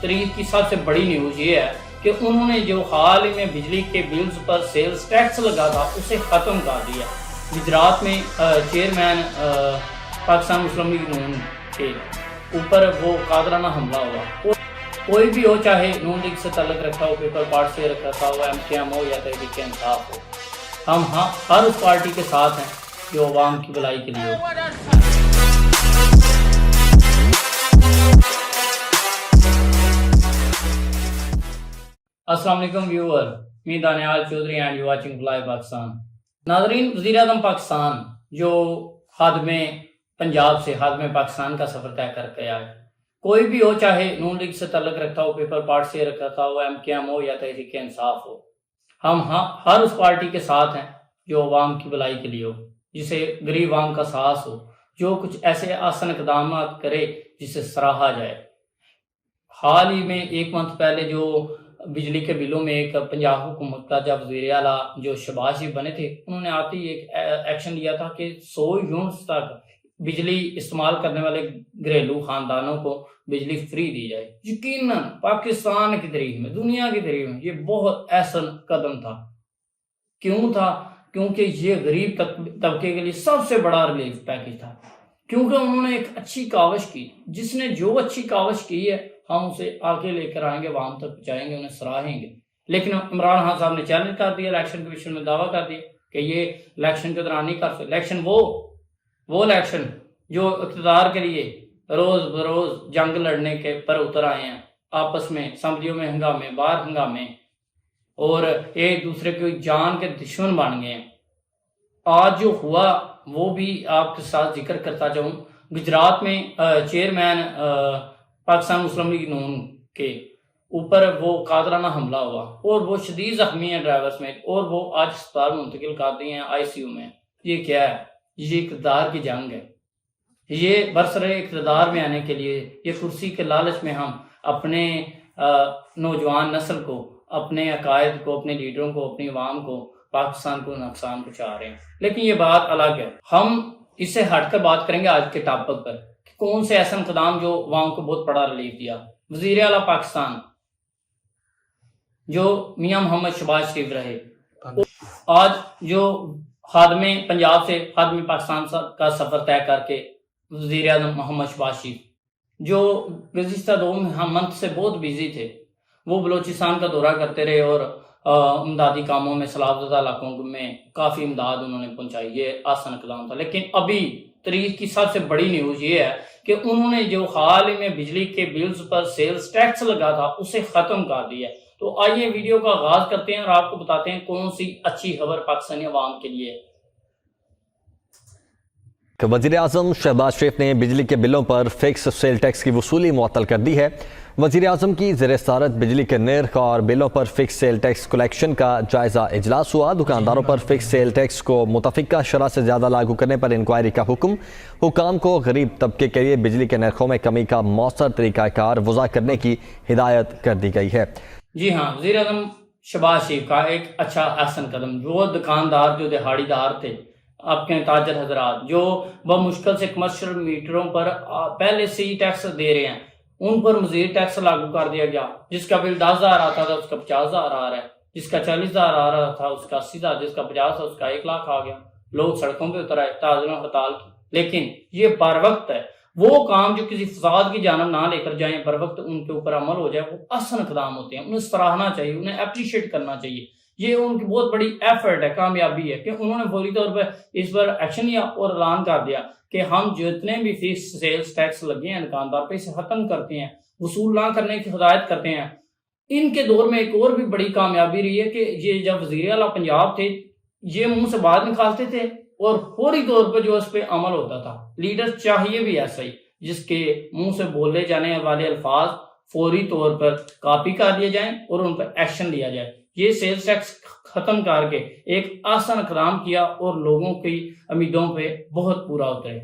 تاریخ کی سب سے بڑی نیوز یہ ہے کہ انہوں نے جو حال ہی میں بجلی کے بلز پر سیلز ٹیکس لگا تھا اسے ختم کر دیا۔ گجرات میں چیئرمین پاکستان مسلم لیگ نون کے اوپر وہ قادرانہ حملہ ہوا۔ کوئی بھی ہو، چاہے نون لیگ سے تعلق رکھا ہو، پیپل پارٹی سے رکھا ہو، MKM ہو یا تحریک انصاف ہو، ہم ہر اس پارٹی کے ساتھ ہیں جو عوام کی بھلائی کے لیے ہو۔ السلام علیکم ویور، میں Danial Chaudhry and you watching fly Pakistan. ناظرین، وزیر اعظم پاکستان جو خادم پنجاب سے خادم پاکستان کا سفر طے کر کے آئے، کوئی بھی ہو، چاہے نون لیگ سے تعلق رکھتا ہو، پیپل پارٹی سے رکھا ہو، MKM ہو یا تحریک انصاف ہو، ہم ہر اس پارٹی کے ساتھ ہیں جو عوام کی بھلائی کے لیے ہو، جسے غریب عوام کا ساس ہو، جو کچھ ایسے آسن اقدامات کرے جسے سراہا جائے۔ حال ہی میں ایک منتھ پہلے جو بجلی کے بلوں میں ایک پنجاب حکومت کا جب وزیر اعلیٰ جو شہباز شریف بنے تھے، انہوں نے آتے ہی ایک ایکشن لیا تھا کہ 100 یونٹس تک بجلی استعمال کرنے والے گھریلو خاندانوں کو بجلی فری دی جائے۔ یقیناً پاکستان کی تاریخ میں، دنیا کی تاریخ میں یہ بہت احسن قدم تھا۔ کیوں تھا؟ کیونکہ یہ غریب طبقے کے لیے سب سے بڑا ریلیف پیکج تھا، کیونکہ انہوں نے ایک اچھی کاوش کی۔ جس نے جو اچھی کاوش کی ہے ہم اسے آگے لے کر آئیں گے، عوام تک پہنچائیں گے، انہیں سراہیں گے۔ لیکن عمران خان صاحب نے چیلنج کر دیا، الیکشن کمیشن میں دعویٰ کر دیا کہ یہ الیکشن کے دوران نہیں کر سکتے۔ الیکشن وہ الیکشن جو اقتدار کے لیے روز بروز جنگ لڑنے کے پر اتر آئے ہیں، آپس میں اسمبلیوں میں ہنگامے، باہر ہنگامے، اور ایک دوسرے کی جان کے دشمن بن گئے ہیں۔ آج جو ہوا وہ بھی آپ کے ساتھ ذکر کرتا جاؤں۔ گجرات میں چیئرمین پاکستان مسلم لیگ نون کے اوپر وہ قادرانہ حملہ ہوا اور وہ شدید زخمی ہیں ڈرائیور سمیت، اور وہ آج اسپتال منتقل کر دی ہیں ICU میں۔ یہ کیا ہے؟ یہ اقتدار کی جنگ ہے۔ یہ برسر اقتدار میں آنے کے لیے، یہ کرسی کے لالچ میں ہم اپنے نوجوان نسل کو، اپنے عقائد کو، اپنے لیڈروں کو، اپنی عوام کو، پاکستان کو نقصان پہنچا رہے ہیں۔ لیکن یہ بات الگ ہے، ہم اس سے ہٹ کر بات کریں گے آج کے ٹاپک پر کہ کون سے ایسے اقدام جو عوام کو بہت بڑا ریلیف دیا۔ وزیر اعلیٰ پاکستان جو میاں محمد شہباز شریف رہے، آج جو خادم پنجاب سے خادم پاکستان کا سفر طے کر کے وزیر اعظم محمد شہباز شریف جو گزشتہ 2 منتھ سے بہت بیزی تھے، وہ بلوچستان کا دورہ کرتے رہے اور امدادی کاموں میں سیلاب زدہ علاقوں میں کافی امداد انہوں نے پہنچائی۔ یہ آسان اقدام تھا، لیکن ابھی تاریخ کی سب سے بڑی نیوز یہ ہے کہ انہوں نے جو حال ہی میں بجلی کے بلز پر سیلز ٹیکس لگا تھا اسے ختم کر دیا۔ تو آئیے ویڈیو کا آغاز کرتے ہیں اور آپ کو بتاتے ہیں کون سی اچھی خبر پاکستانی عوام کے لیے۔ وزیر اعظم شہباز شریف نے بجلی کے بلوں پر فکس سیل ٹیکس کی وصولی معطل کر دی ہے۔ وزیر اعظم کی زیر صدارت بجلی کے نرخ اور بلوں پر فکس سیل ٹیکس کلیکشن کا جائزہ اجلاس ہوا۔ دکانداروں پر فکس سیل ٹیکس کو متفقہ شرح سے زیادہ لاگو کرنے پر انکوائری کا حکم۔ حکام کو غریب طبقے کے لیے بجلی کے نرخوں میں کمی کا مؤثر طریقہ کار وضع کرنے کی ہدایت کر دی گئی ہے۔ جی ہاں، وزیر اعظم شہباز شریف کا ایک اچھا احسن قدم۔ وہ دکاندار جو دہاڑی دار تھے، آپ کے تاجر حضرات جو بمشکل سے کمرشل میٹروں پر پہلے سے ہی ٹیکس دے رہے ہیں، ان پر مزید ٹیکس لاگو کر دیا گیا۔ جس کا بل 10,000 آتا تھا اس کا 50,000 آ رہا ہے، جس کا 40,000 آ رہا تھا اس کا 80,000، جس کا 50 تھا اس کا 1 لاکھ آ گیا۔ لوگ سڑکوں پہ اتر آئے، تاجروں نے ہڑتال کی۔ لیکن یہ بر وقت ہے، وہ کام جو کسی فساد کی جانب نہ لے کر جائیں، بر وقت ان کے اوپر عمل ہو جائے، وہ احسن اقدام ہوتے ہیں، انہیں سراہنا چاہیے، انہیں اپریشیٹ کرنا چاہیے۔ یہ ان کی بہت بڑی ایفرٹ ہے، کامیابی ہے کہ انہوں نے فوری طور پر اس پر ایکشن لیا اور اعلان کر دیا کہ ہم جتنے بھی فکس سیلز ٹیکس لگے ہیں دکاندار پہ اسے ختم کرتے ہیں، وصول نہ کرنے کی ہدایت کرتے ہیں۔ ان کے دور میں ایک اور بھی بڑی کامیابی رہی ہے کہ یہ جب وزیر اعلیٰ پنجاب تھے، یہ منہ سے بات نکالتے تھے اور فوری طور پر جو اس پہ عمل ہوتا تھا۔ لیڈر چاہیے بھی ایسا ہی، جس کے منہ سے بولے جانے والے الفاظ فوری طور پر کاپی کر لیے جائیں اور ان پر ایکشن لیا جائے۔ یہ سیلز ٹیکس ختم کر کے ایک آسان اقدام کیا اور لوگوں کی امیدوں پہ بہت پورا اترے۔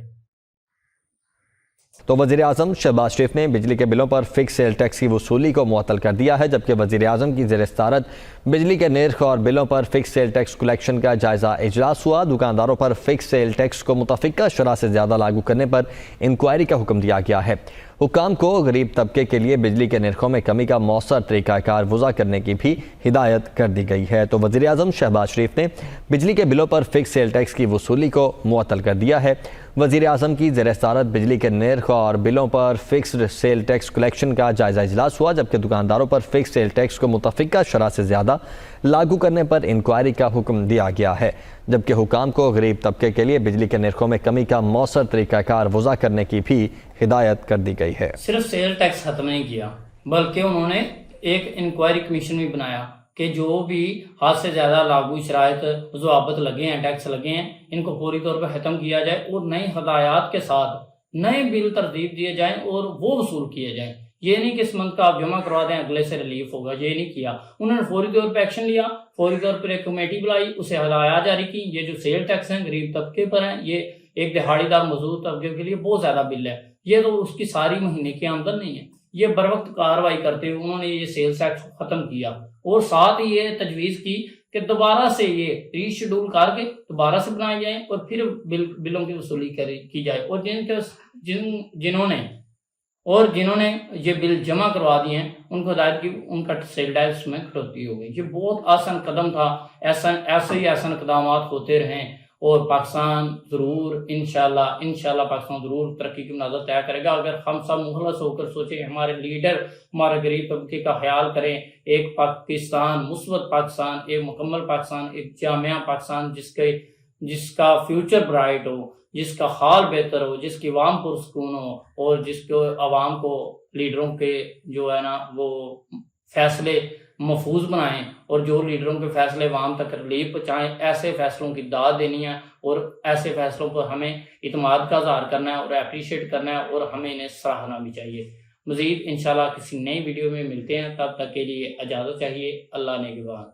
تو وزیر اعظم شہباز شریف نے بجلی کے بلوں پر فکس سیل ٹیکس کی وصولی کو معطل کر دیا ہے، جبکہ وزیر اعظم کی زیر صدارت بجلی کے نرخ اور بلوں پر فکس سیل ٹیکس کلیکشن کا جائزہ اجلاس ہوا۔ دکانداروں پر فکس سیل ٹیکس کو متفقہ شرح سے زیادہ لاگو کرنے پر انکوائری کا حکم دیا گیا ہے۔ حکام کو غریب طبقے کے لیے بجلی کے نرخوں میں کمی کا مؤثر طریقہ کار وضع کرنے کی بھی ہدایت کر دی گئی ہے۔ تو وزیر اعظم شہباز شریف نے بجلی کے بلوں پر فکس سیل ٹیکس کی وصولی کو معطل کر دیا ہے۔ وزیر اعظم کی زیر صدارت بجلی کے نرخ اور بلوں پر فکسڈ سیل ٹیکس کلیکشن کا جائزہ اجلاس ہوا، جبکہ دکانداروں پر فکس سیل ٹیکس کو متفقہ شرح سے زیادہ لاگو کرنے پر انکوائری کا حکم دیا گیا ہے، جبکہ حکام کو غریب طبقے کے لیے بجلی کے نرخوں میں کمی کا مؤثر طریقہ کار وضع کرنے کی بھی ہدایت کر دی گئی ہے۔ صرف سیل ٹیکس ختم نہیں کیا، بلکہ انہوں نے ایک انکوائری کمیشن بھی بنایا کہ جو بھی حد سے زیادہ لاگو شرائط ضوابط لگے ہیں، ٹیکس لگے ہیں، ان کو فوری طور پر ختم کیا جائے اور نئی ہدایات کے ساتھ نئے بل ترتیب دیے جائیں اور وہ وصول کیے جائیں۔ یہ نہیں کہ اس منتھ کا آپ جمع کروا دیں اگلے سے ریلیف ہوگا، یہ نہیں کیا۔ انہوں نے فوری طور پر ایکشن لیا، فوری طور پر ایک کمیٹی بلائی، اسے ہدایات جاری کی۔ یہ جو سیل ٹیکس ہیں غریب طبقے پر ہیں، یہ ایک دہاڑی دار مزدور طبقے کے لیے بہت زیادہ بل ہے، یہ تو اس کی ساری مہینے کی آمدن نہیں ہے۔ یہ بروقت کارروائی کرتے ہوئے انہوں نے یہ سیل ٹیکس ختم کیا اور ساتھ ہی یہ تجویز کی کہ دوبارہ سے یہ ری شیڈول کر کے دوبارہ سے بنائے جائیں اور پھر بلوں کی وصولی کی جائے، اور جنہوں نے یہ بل جمع کروا دیے ہیں ان کو ہدایت کی ان کا سیل ٹیکس میں کٹوتی ہو گئی۔ یہ بہت آسان قدم تھا، ایسے ہی آسان اقدامات ہوتے رہیں اور پاکستان ضرور انشاءاللہ پاکستان ضرور ترقی کی منزل طے کرے گا اگر ہم سب مخلص ہو کر سوچیں، ہمارے لیڈر ہمارے غریب طبقے کا خیال کریں۔ ایک پاکستان، مثبت پاکستان، ایک مکمل پاکستان، ایک جامع پاکستان جس کا فیوچر برائٹ ہو، جس کا حال بہتر ہو، جس کی عوام پرسکون ہو اور جس کو عوام کو لیڈروں کے جو ہے نا وہ فیصلے محفوظ بنائیں اور جو لیڈروں کے فیصلے عوام تک ریلیف پہنچائیں، ایسے فیصلوں کی داد دینی ہے اور ایسے فیصلوں پر ہمیں اعتماد کا اظہار کرنا ہے اور اپریشیٹ کرنا ہے اور ہمیں انہیں سراہنا بھی چاہیے۔ مزید انشاءاللہ کسی نئی ویڈیو میں ملتے ہیں، تب تک کے لیے اجازت چاہیے۔ اللہ نے کے بعد